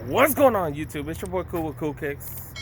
What's going on, YouTube? It's your boy Cool with Cool Kicks.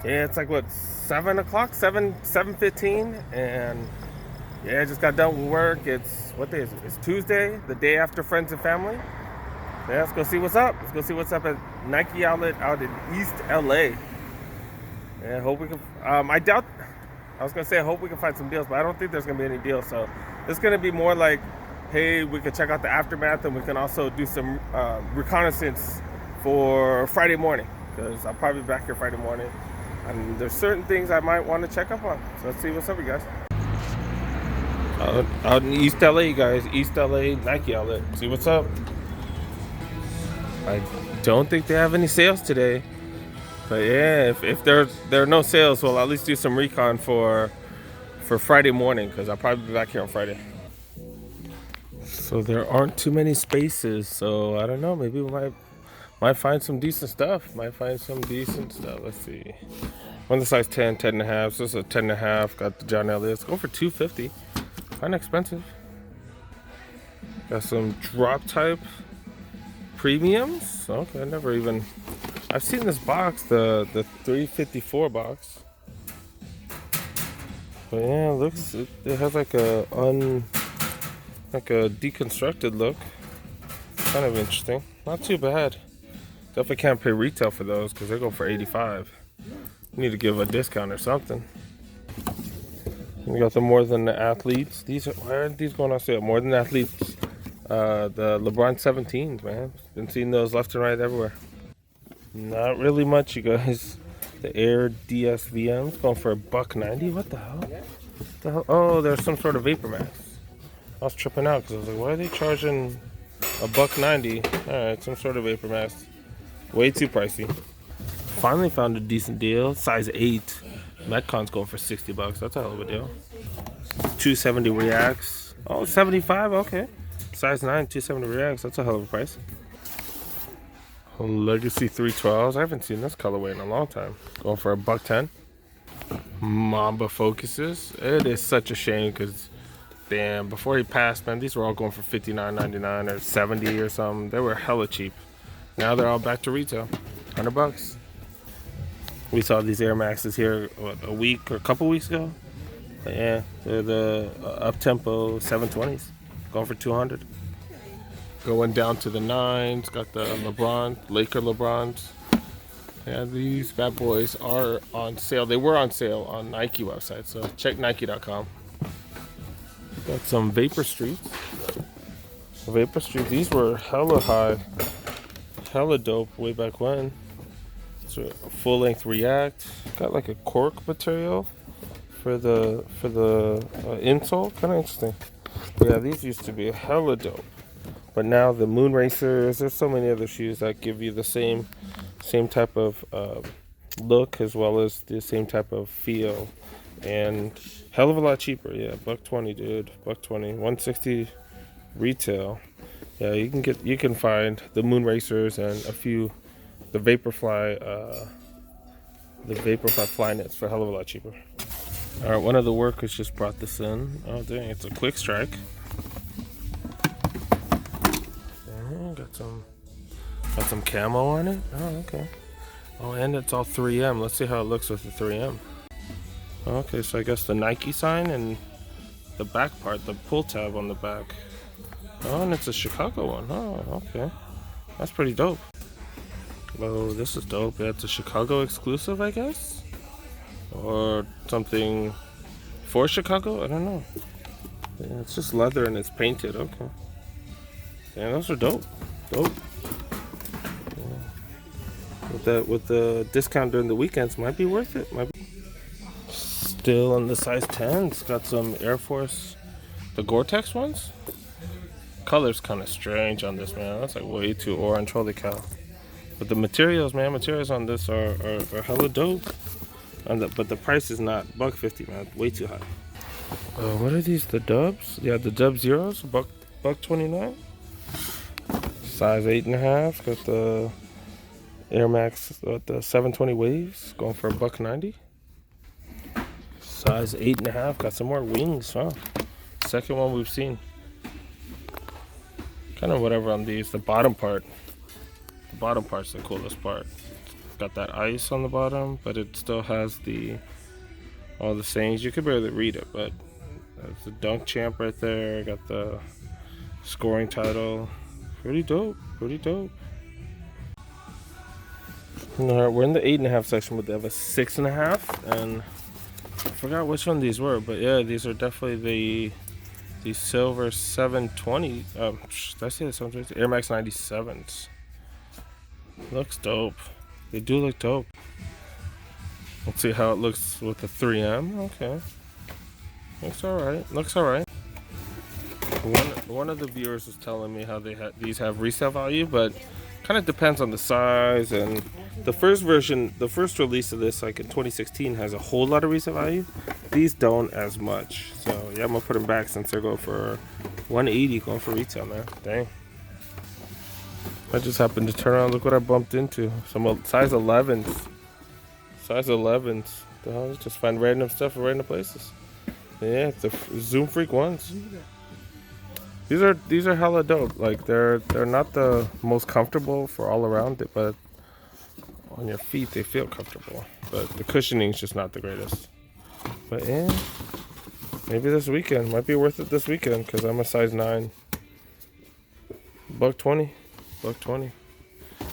Yeah, it's like what, 7 o'clock, 7:15, and yeah, I just got done with work. It's what day is it? It's Tuesday, the day after Friends and Family. Yeah, let's go see what's up. Let's go see what's up at Nike outlet out in East LA. Yeah, hope we can. I doubt. I was gonna say I hope we can find some deals, but I don't think there's gonna be any deals. So it's gonna be more like, hey, we can check out the aftermath, and we can also do some reconnaissance for Friday morning, because I'll probably be back here Friday morning, and there's certain things I might want to check up on. So let's see what's up, you guys. Out in East LA, guys, East LA Nike outlet. See what's up. I don't think they have any sales today, but yeah, if there are no sales, we'll at least do some recon for Friday morning, because I'll probably be back here on Friday. So there aren't too many spaces, so I don't know. Maybe we might find some decent stuff. Let's see. One the size 10, 10 and a half. So this is a 10 and a half. Got the John Elliott. Go for $250. Kind of expensive. Got some drop type premiums. Okay, I've seen this box, the 354 box. But yeah, it has like a deconstructed look. Kind of interesting. Not too bad. Definitely can't pay retail for those because they go for $85. Need to give a discount or something. We got the More Than the Athletes. Why aren't these going on sale? More Than Athletes. The LeBron 17s, man. Been seeing those left and right everywhere. Not really much, you guys. The Air DSVM's going for $190. What the hell? Oh, there's some sort of Vapor Max. I was tripping out because I was like, why are they charging $190? Alright, some sort of Vapor Max. Way too pricey. Finally found a decent deal. Size 8. Metcon's going for $60. That's a hell of a deal. 270 Reacts. Oh, 75. Okay. Size 9, 270 Reacts. That's a hell of a price. Legacy 312s. I haven't seen this colorway in a long time. Going for $110. Mamba Focuses. It is such a shame because, damn, before he passed, man, these were all going for $59.99 or $70 or something. They were hella cheap. Now they're all back to retail, $100. We saw these Air Maxes here a week or a couple weeks ago. But yeah, they're the up-tempo 720s, going for $200. Going down to the 9s, got the Laker LeBrons. Yeah, these bad boys are on sale. They were on sale on Nike website, so check Nike.com. Got some Vapor Streets. These were hella high. Hella dope way back when. It's a full length React. Got like a cork material for the insole. Kind of interesting. But yeah, these used to be hella dope. But now the Moon Racers. There's so many other shoes that give you the same type of look as well as the same type of feel, and hell of a lot cheaper. Yeah, $120, dude. $120. $160 retail. Yeah, you can find the Moon Racers and a few the Vaporfly Flyknits for a hell of a lot cheaper. All right, one of the workers just brought this in. Oh dang, it's a Quick Strike. Got some camo on it. Oh, okay. Oh, and it's all 3M. Let's see how it looks with the 3M. Okay, so I guess the Nike sign and the back part, the pull tab on the back. Oh, and it's a Chicago one. Oh, okay. That's pretty dope. Oh, this is dope. Yeah, it's a Chicago exclusive, I guess? Or something for Chicago? I don't know. Yeah, it's just leather and it's painted. Okay. Yeah, those are dope. Dope. Yeah. With the discount during the weekends, might be worth it. Still on the size 10s. Got some Air Force, the Gore-Tex ones. Color's kind of strange on this, man. That's like way too orange. Holy cow. But the materials, man, on this are hella dope. But the price is not $150, man. Way too high. What are these? The Dubs? Yeah, the Dub Zeros. $129. Size 8.5. Got the Air Max, the 720 Waves, going for $190. Size 8.5. Got some more wings, huh? Second one we've seen. Kind of whatever on these. The bottom part bottom part's the coolest part. Got that ice on the bottom, but it still has all the sayings. You could barely read it, but there's the dunk champ right there. Got the scoring title. Pretty dope. Pretty dope. Alright, we're in the 8.5 section, but they have a 6.5, and I forgot which one these were, but yeah, these are definitely the silver 720. Did I say the 720? Air Max 97s. Looks dope. They do look dope. Let's see how it looks with the 3M. Okay. Looks alright. Looks alright. One of the viewers was telling me how these have resale value, but kind of depends on the size. And the first version, the first release of this, like in 2016, has a whole lot of resale value. These don't as much. So yeah, I'm gonna put them back since they're going for 180, going for retail, man. Dang. I just happened to turn around. Look what I bumped into. Some size 11s. Size 11s. The hell? Just find random stuff in random places. Yeah, it's the Zoom Freak ones. These are hella dope. Like they're not the most comfortable for all around it, but on your feet they feel comfortable. But the cushioning is just not the greatest. But yeah, maybe this weekend might be worth it this weekend because I'm a size 9. $120. $120.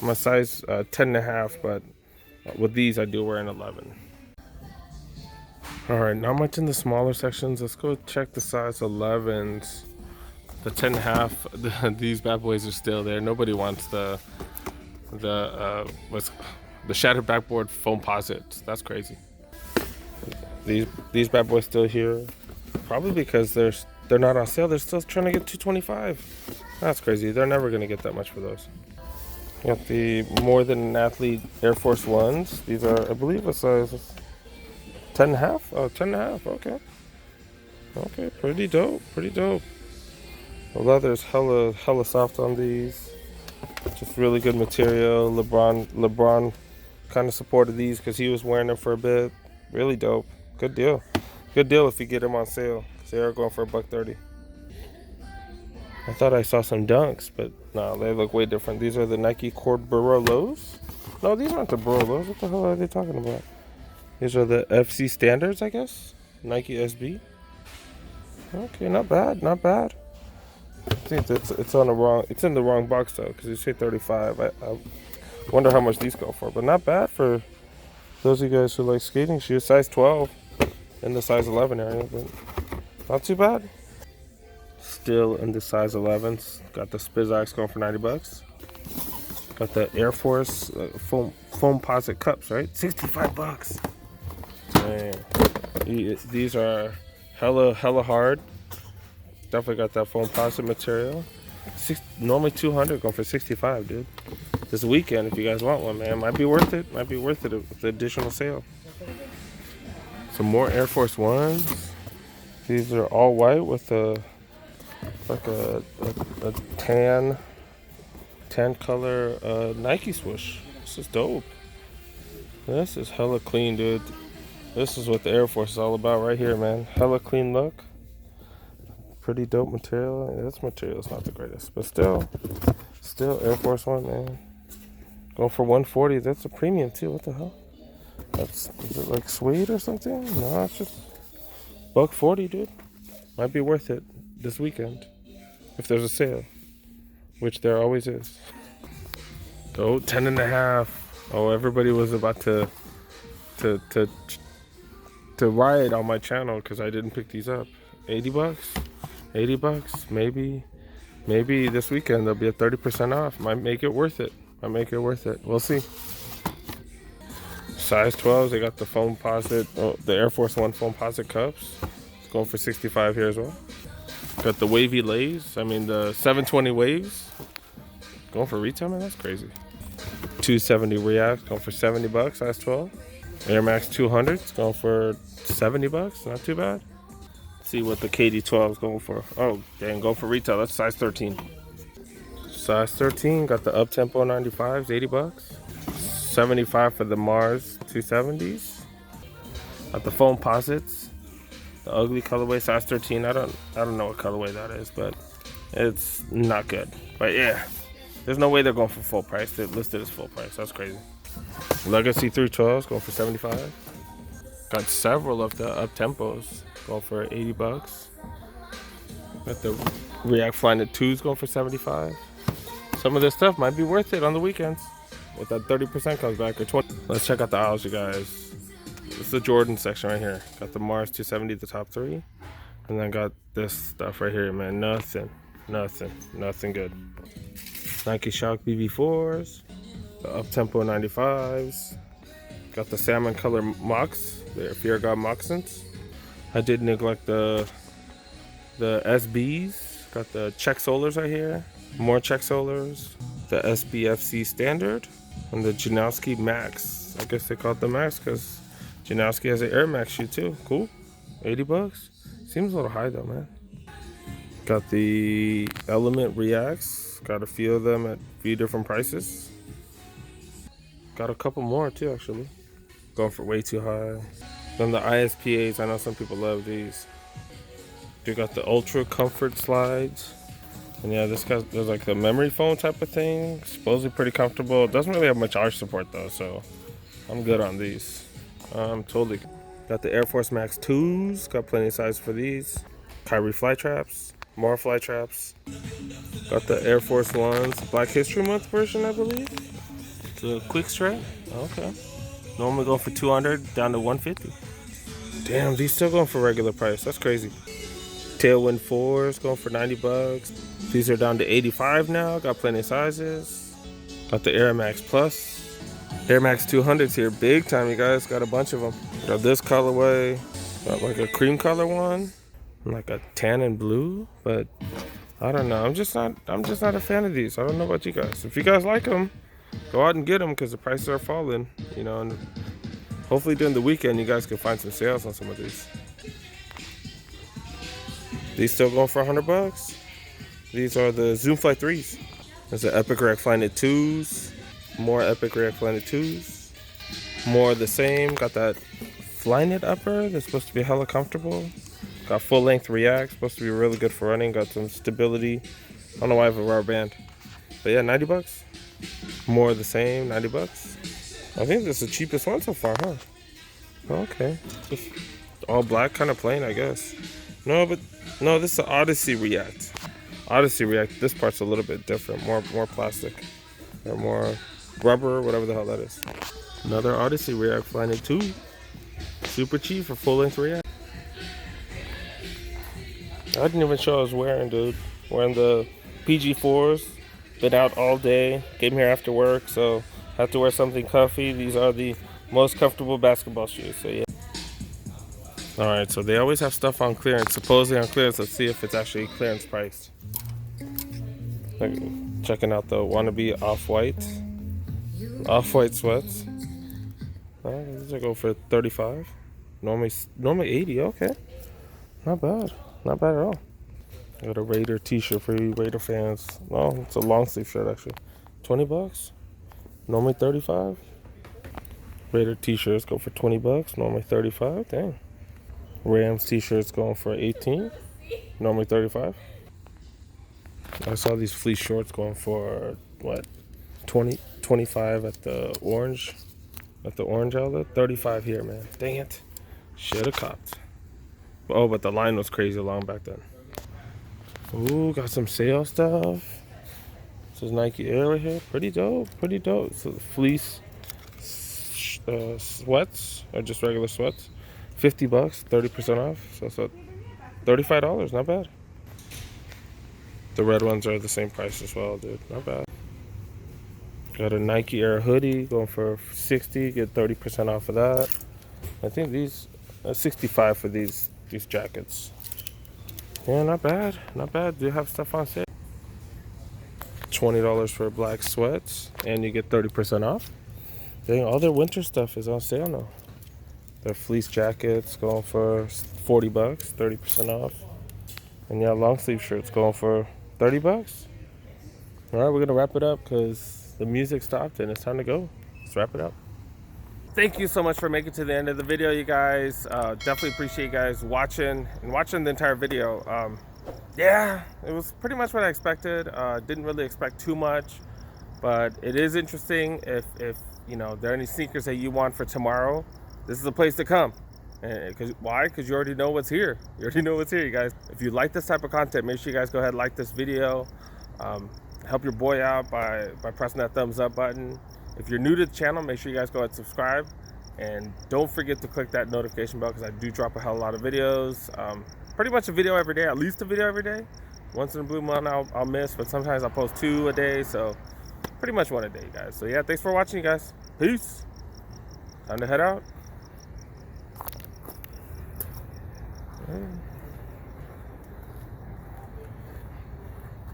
I'm a size 10.5, but with these I do wear an 11. Alright, not much in the smaller sections. Let's go check the size 11s. The 10.5, these bad boys are still there. Nobody wants the shattered backboard foam posits. That's crazy. These bad boys still here, probably because they're not on sale. They're still trying to get $225. That's crazy. They're never gonna get that much for those. Got the More Than an Athlete Air Force Ones. These are, I believe, a size 10.5. Oh, 10.5. Okay. Okay, pretty dope. Pretty dope. The leather's hella soft on these. Just really good material. LeBron kind of supported these because he was wearing them for a bit. Really dope. Good deal. Good deal if you get them on sale. They are going for $130. I thought I saw some dunks, but no, they look way different. These are the Nike Cord Burrow Lows. No, these aren't the Burrow Lows. What the hell are they talking about? These are the FC Standards, I guess. Nike SB. Okay, not bad. Not bad. I think it's on the wrong. It's in the wrong box though, because you say 35. I wonder how much these go for, but not bad for those of you guys who like skating shoes. Size 12 in the size 11 area, but not too bad. Still in the size 11s. Got the Spizzax going for $90. Got the Air Force foam posit cups, right? $65. Man, these are hella hard. Definitely got that foam posit material. Normally $200, going for $65, dude. This weekend, if you guys want one, man, might be worth it. Might be worth it with the additional sale. Some more Air Force Ones. These are all white with a tan color Nike swoosh. This is dope. This is hella clean, dude. This is what the Air Force is all about right here, man. Hella clean look. Pretty dope material. This material is not the greatest, but still Air Force One, man. Going for $140. That's a premium too. What the hell? Is it like suede or something? No, it's just $140, dude. Might be worth it this weekend if there's a sale, which there always is. Oh, 10.5. Oh, everybody was about to riot on my channel because I didn't pick these up. $80. $80. Maybe this weekend there'll be a 30% off. Might make it worth it. We'll see. Size 12s. They got the foam posit, the Air Force One foam posit cups. It's going for $65 here as well. Got the wavy lays. I mean the 720 waves. Going for retail, man. That's crazy. 270 React going for $70. Size 12. Air Max 200s going for $70. Not too bad. See what the KD12 is going for. Oh, dang, go for retail. That's size 13. Size 13, got the up-tempo 95s, $80. $75 for the Mars 270s. Got the foam posits, the ugly colorway, size 13. I don't know what colorway that is, but it's not good. But yeah, There's no way they're going for full price. They're listed as full price. That's crazy. Legacy 312s going for 75. Got several of the up tempos going for 80 bucks. Got the React Flyknit 2s going for 75. Some of this stuff might be worth it on the weekends if that 30% comes back or 20. Let's check out the aisles, you guys. This is the Jordan section right here. Got the Mars 270, the top 3. And then got this stuff right here, man. Nothing good. Nike Shock BB4s. The up-tempo 95s. Got the salmon color mocks. They're Fear God moccasins. I did neglect the SBs. Got the Check Solars right here. More Check Solars. The SBFC Standard. And the Janowski Max. I guess they call it the Max because Janowski has an Air Max shoe too. Cool. 80 bucks. Seems a little high though, man. Got the Element Reacts. Got a few of them at a few different prices. Got a couple more too, actually. Going for way too high. Then the ISPAs, I know some people love these. We got the Ultra Comfort Slides. And yeah, this guy's there's like the memory foam type of thing. Supposedly pretty comfortable. It doesn't really have much arch support though, so I'm good on these. Totally. Got the Air Force Max 2s. Got plenty of size for these. Kyrie fly traps. More fly traps. Got the Air Force Ones. Black History Month version, I believe. It's a quick straight. Okay. Normally going for 200 down to 150. Damn, these still going for regular price. That's crazy. Tailwind 4s going for 90 bucks. These are down to 85 now. Got plenty of sizes. Got the Air Max Plus. Air Max 200s here. Big time, you guys. Got a bunch of them. Got this colorway. Got like a cream color one. And like a tan and blue. But I don't know. I'm just not a fan of these. I don't know about you guys. If you guys like them, go out and get them because the prices are falling. You know, and hopefully during the weekend you guys can find some sales on some of these. These still going for 100 bucks. These are the Zoom Fly 3s. There's the Epic React Flyknit 2s. More Epic React Flyknit 2s. More of the same. Got that Flyknit upper that's supposed to be hella comfortable. Got full length React, supposed to be really good for running. Got some stability. I don't know why I have a rubber band. But yeah, 90 bucks. More of the same, 90 bucks. I think this is the cheapest one so far, huh? Okay. Just all black, kind of plain, I guess. No, this is the Odyssey React. Odyssey React, this part's a little bit different. More plastic. Or more rubber, whatever the hell that is. Another Odyssey React Flyknit 2. Super cheap for full length React. I didn't even show I was wearing, dude. Wearing the PG4s. Been out all day. Came here after work, so have to wear something comfy. These are the most comfortable basketball shoes, so yeah. Alright, so they always have stuff on clearance. Supposedly on clearance. Let's see if it's actually clearance priced. Checking out the wannabe off-white sweats. These are go for 35. Normally 80. Okay, not bad at all. I got a Raider t-shirt for you Raider fans. No, it's a long sleeve shirt actually. 20 bucks. Normally 35. Raider t-shirts go for 20 bucks. Normally 35. Dang. Rams t-shirts going for 18. Normally 35. I saw these fleece shorts going for what, 25 at the orange outlet. 35 here, man. Dang it. Should have copped. Oh, but the line was crazy long back then. Ooh, got some sale stuff. This is Nike Air right here. Pretty dope. So the fleece sweats or just regular sweats. 50 bucks, 30% off. So it's $35. Not bad. The red ones are the same price as well, dude. Not bad. Got a Nike Air hoodie going for 60. Get 30% off of that. I think these 65 for these jackets. Yeah, not bad. Do have stuff on sale. $20 for black sweats, and you get 30% off. Dang, all their winter stuff is on sale now. Their fleece jackets going for 40 bucks, 30% off. And yeah, long sleeve shirts going for 30 bucks. All right, we're gonna wrap it up because the music stopped and it's time to go. Let's wrap it up. Thank you so much for making it to the end of the video, you guys. Definitely appreciate you guys watching the entire video. Yeah, it was pretty much what I expected. Didn't really expect too much. But it is interesting. If you know there are any sneakers that you want for tomorrow, this is a place to come. And why? Because you already know what's here. You already know what's here, you guys. If you like this type of content, make sure you guys go ahead and like this video. Help your boy out by pressing that thumbs up button. If you're new to the channel, make sure you guys go ahead and subscribe. And don't forget to click that notification bell, because I do drop a hell of a lot of videos. Pretty much a video every day, at least a video every day. Once in a blue moon I'll miss, but sometimes I'll post 2 a day. So pretty much 1 a day, guys. So yeah, thanks for watching, you guys. Peace. Time to head out.